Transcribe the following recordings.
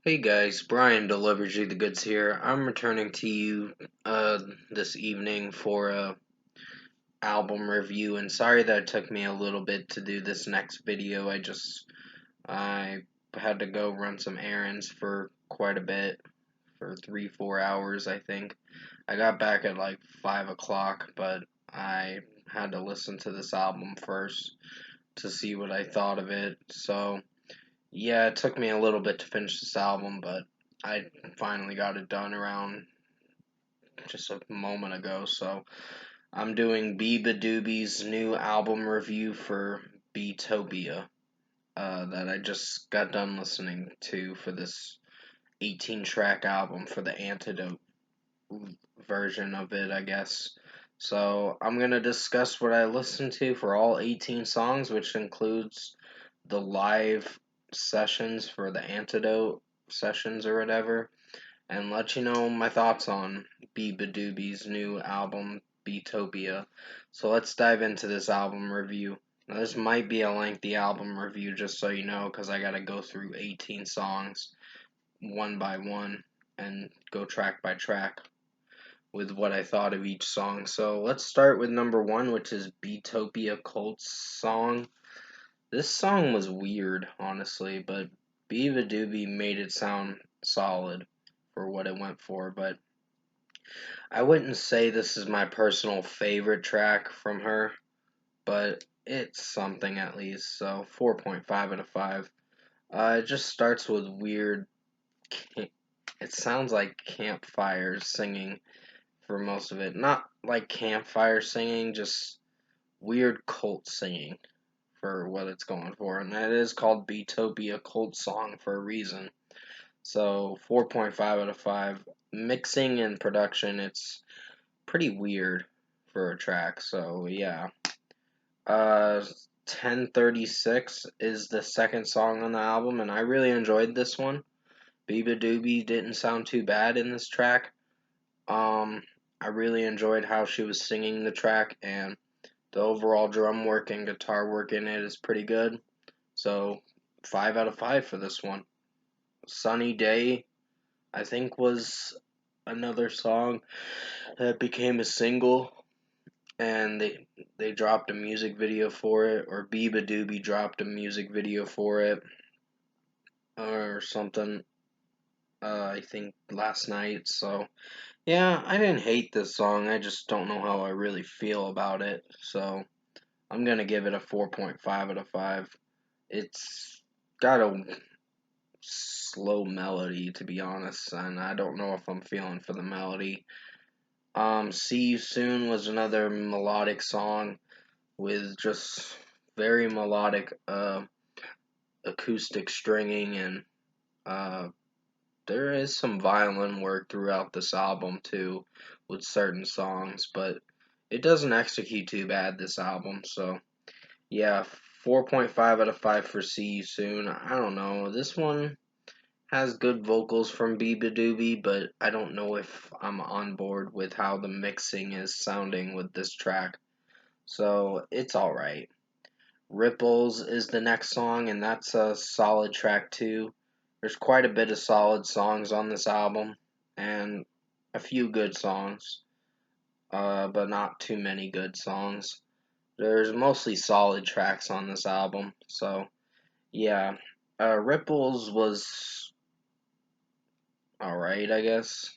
Hey guys, Brian delivers you the goods here. I'm returning to you this evening for a album review, and sorry that it took me a little bit to do this next video. I had to go run some errands for quite a bit, for 3-4 hours I think. I got back at like 5 o'clock, but I had to listen to this album first to see what I thought of it. So yeah, it took me a little bit to finish this album, but I finally got it done around just a moment ago. So I'm doing Beabadoobee's new album review for Beatopia that I just got done listening to for this 18 track album for the Antidote version of it, I guess. So I'm going to discuss what I listened to for all 18 songs, which includes the live sessions for the Antidote sessions or whatever, and let you know my thoughts on Beabadoobee's new album, Beatopia. So let's dive into this album review. Now, this might be a lengthy album review, just so you know, because I gotta go through 18 songs one by one and go track by track with what I thought of each song. So let's start with number one, which is Beatopia Colt's song. This song was weird, honestly, but Beabadoobee made it sound solid for what it went for, but I wouldn't say this is my personal favorite track from her, but it's something at least, so 4.5 out of 5. It just starts with weird, it sounds like campfire singing for most of it. Not like campfire singing, just weird cult singing for what it's going for, and that is called Beatopia Cult Song for a reason. So 4.5 out of 5. Mixing and production, it's pretty weird for a track. So yeah. 1036 is the second song on the album, and I really enjoyed this one. Beabadoobee didn't sound too bad in this track. Um, I really enjoyed how she was singing the track, and the overall drum work and guitar work in it is pretty good. So 5 out of 5 for this one. Sunny Day, I think, was another song that became a single, and they dropped a music video for it, or Beabadoobee dropped a music video for it, or something. I think last night. So yeah, I didn't hate this song. I just don't know how I really feel about it. So I'm gonna give it a 4.5 out of 5. It's got a slow melody, to be honest, and I don't know if I'm feeling for the melody. See You Soon was another melodic song with just very melodic acoustic stringing, and uh, there is some violin work throughout this album too with certain songs, but it doesn't execute too bad, this album. So yeah, 4.5 out of 5 for See You Soon. I don't know, this one has good vocals from Beabadoobee, but I don't know if I'm on board with how the mixing is sounding with this track. So it's alright. Ripples is the next song, and that's a solid track too. There's quite a bit of solid songs on this album, and a few good songs, but not too many good songs. There's mostly solid tracks on this album, so yeah. Ripples was alright, I guess.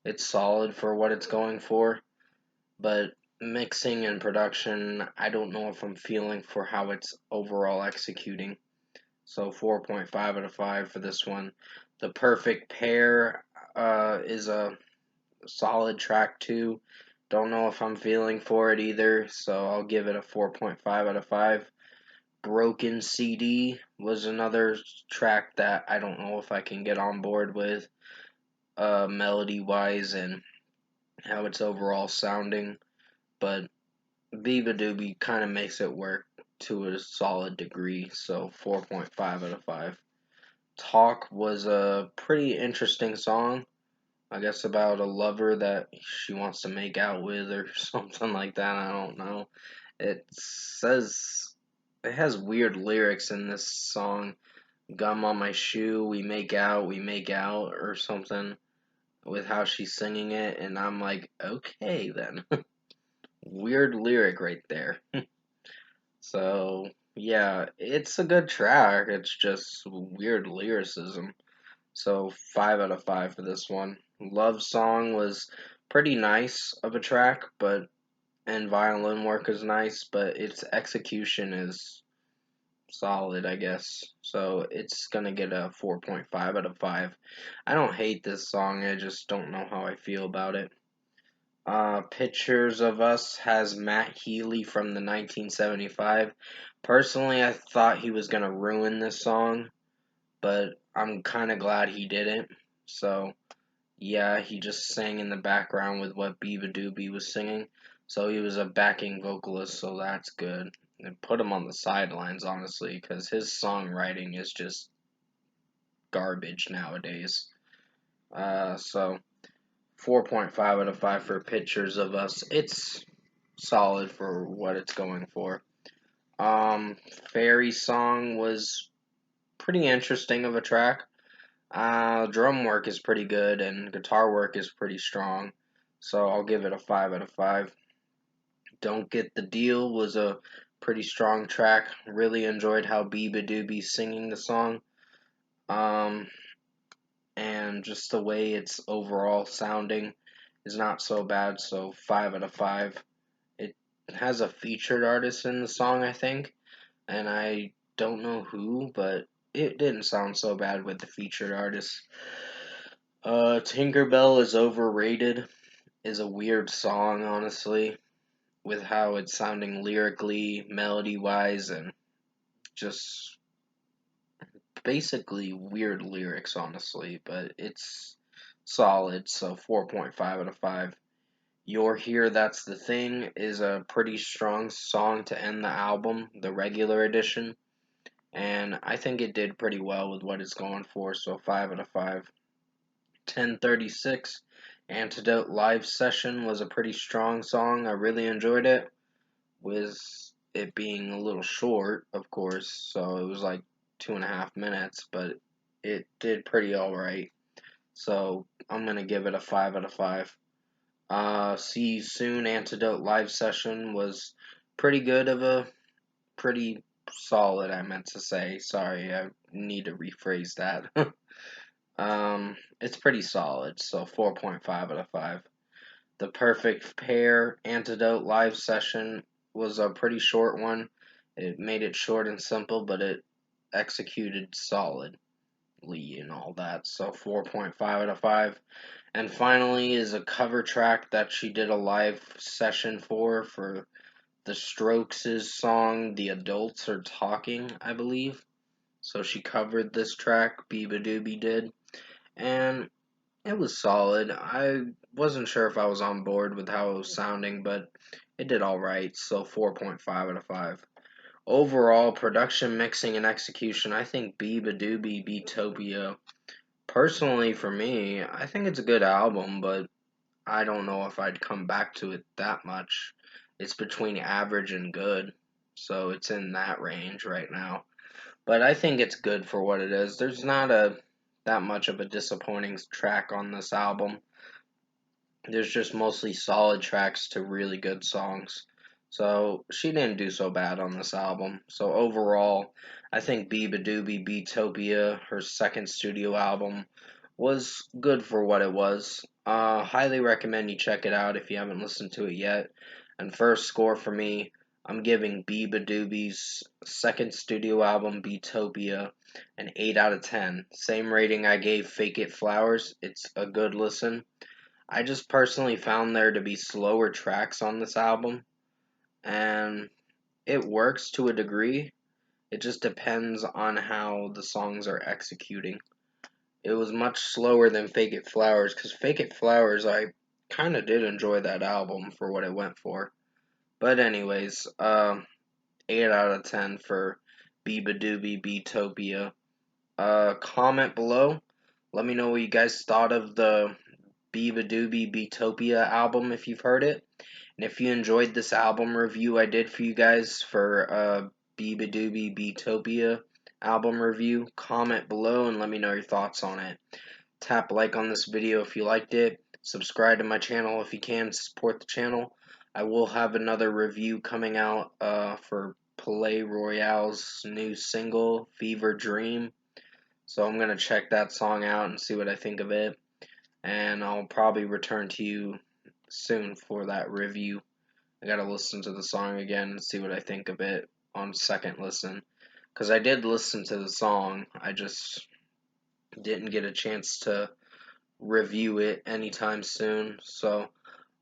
It's solid for what it's going for, but mixing and production, I don't know if I'm feeling for how it's overall executing. So 4.5 out of 5 for this one. The Perfect Pair is a solid track too. Don't know if I'm feeling for it either, so I'll give it a 4.5 out of 5. Broken CD was another track that I don't know if I can get on board with, melody wise and how it's overall sounding, but Beabadoobee kind of makes it work to a solid degree, so 4.5 out of 5. Talk was a pretty interesting song. I guess about a lover that she wants to make out with or something like that. I don't know. It says it has weird lyrics in this song. Gum on my shoe, we make out, or something with how she's singing it, and I'm like, okay then. Weird lyric right there. So, yeah, it's a good track, it's just weird lyricism. So, 5 out of 5 for this one. Love Song was pretty nice of a track, but and violin work is nice, but its execution is solid, I guess. So it's gonna get a 4.5 out of 5. I don't hate this song, I just don't know how I feel about it. Pictures of Us has Matt Healy from the 1975. Personally, I thought he was gonna ruin this song, but I'm kind of glad he didn't. So yeah, he just sang in the background with what Beabadoobee was singing. So he was a backing vocalist, so that's good. And put him on the sidelines, honestly, because his songwriting is just garbage nowadays. So 4.5 out of 5 for Pictures of Us. It's solid for what it's going for. Um, Fairy Song was pretty interesting of a track. Drum work is pretty good and guitar work is pretty strong, so I'll give it a 5 out of 5. Don't Get the Deal was a pretty strong track. Really enjoyed how Beabadoobee's singing the song. Um, and just the way it's overall sounding is not so bad, so 5 out of 5. It has a featured artist in the song, I think, and I don't know who, but it didn't sound so bad with the featured artist. Tinkerbell is Overrated is a weird song, honestly, with how it's sounding lyrically, melody wise, and just basically weird lyrics, honestly, but it's solid, so 4.5 out of 5. You're Here, That's the Thing is a pretty strong song to end the album, the regular edition, and I think it did pretty well with what it's going for, so 5 out of 5. 1036 Antidote Live Session was a pretty strong song. I really enjoyed it, with it being a little short, of course, so it was like 2.5 minutes, but it did pretty alright. So I'm gonna give it a 5 out of 5. See You Soon Antidote Live Session was pretty good of a pretty solid, I meant to say. Sorry, I need to rephrase that. It's pretty solid, so 4.5 out of 5. The Perfect Pair Antidote Live Session was a pretty short one. It made it short and simple, but it executed solidly and all that, so 4.5 out of 5. And finally is a cover track that she did a live session for the Strokes' song The Adults Are Talking, I believe. So she covered this track, Beabadoobee did, and it was solid. I wasn't sure if I was on board with how it was sounding, but it did alright, so 4.5 out of 5. Overall, production, mixing, and execution, I think Beabadoobee Beatopia. Personally, for me, I think it's a good album, but I don't know if I'd come back to it that much. It's between average and good, so it's in that range right now. But I think it's good for what it is. There's not a that much of a disappointing track on this album. There's just mostly solid tracks to really good songs. So she didn't do so bad on this album. So overall, I think Beabadoobee Beatopia, her second studio album, was good for what it was. Highly recommend you check it out if you haven't listened to it yet. And first score for me, I'm giving Beabadoobee's second studio album, Beatopia, an 8 out of 10. Same rating I gave Fake It Flowers. It's a good listen. I just personally found there to be slower tracks on this album, and it works to a degree. It just depends on how the songs are executing. It was much slower than Fake It Flowers, because Fake It Flowers, I kind of did enjoy that album for what it went for. But anyways, 8 out of 10 for Beabadoobee Beatopia. Comment below. Let me know what you guys thought of the Beabadoobee Beatopia album if you've heard it. And if you enjoyed this album review I did for you guys for Beabadoobee Beatopia, album review. Comment below and let me know your thoughts on it. Tap like on this video if you liked it. Subscribe to my channel if you can. Support the channel. I will have another review coming out for Play Royale's new single, Fever Dream. So I'm going to check that song out and see what I think of it. And I'll probably return to you soon for that review. I got to listen to the song again and see what I think of it on second listen. Because I did listen to the song, I just didn't get a chance to review it anytime soon. So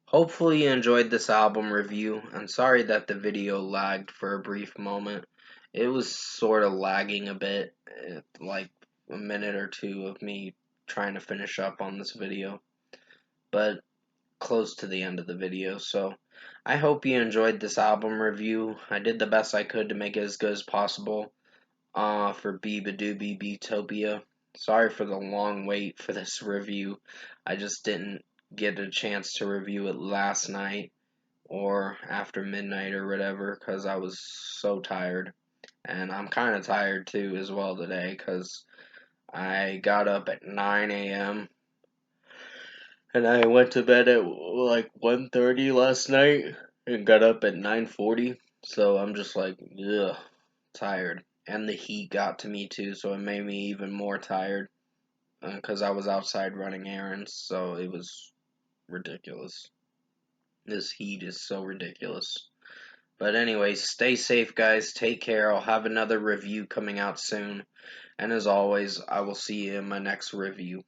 hopefully you enjoyed this album review. I'm sorry that the video lagged for a brief moment. It was sort of lagging a bit, like a minute or two of me trying to finish up on this video, but close to the end of the video. So I hope you enjoyed this album review. I did the best I could to make it as good as possible for Beabadoobee Beatopia. Sorry for the long wait for this review. I just didn't get a chance to review it last night or after midnight or whatever because I was so tired. And I'm kind of tired too as well today because I got up at 9 a.m. and I went to bed at like 1:30 last night and got up at 9:40. So I'm just like, ugh, tired. And the heat got to me too, so it made me even more tired because I was outside running errands, so it was ridiculous. This heat is so ridiculous. But anyway, stay safe, guys. Take care. I'll have another review coming out soon. And as always, I will see you in my next review.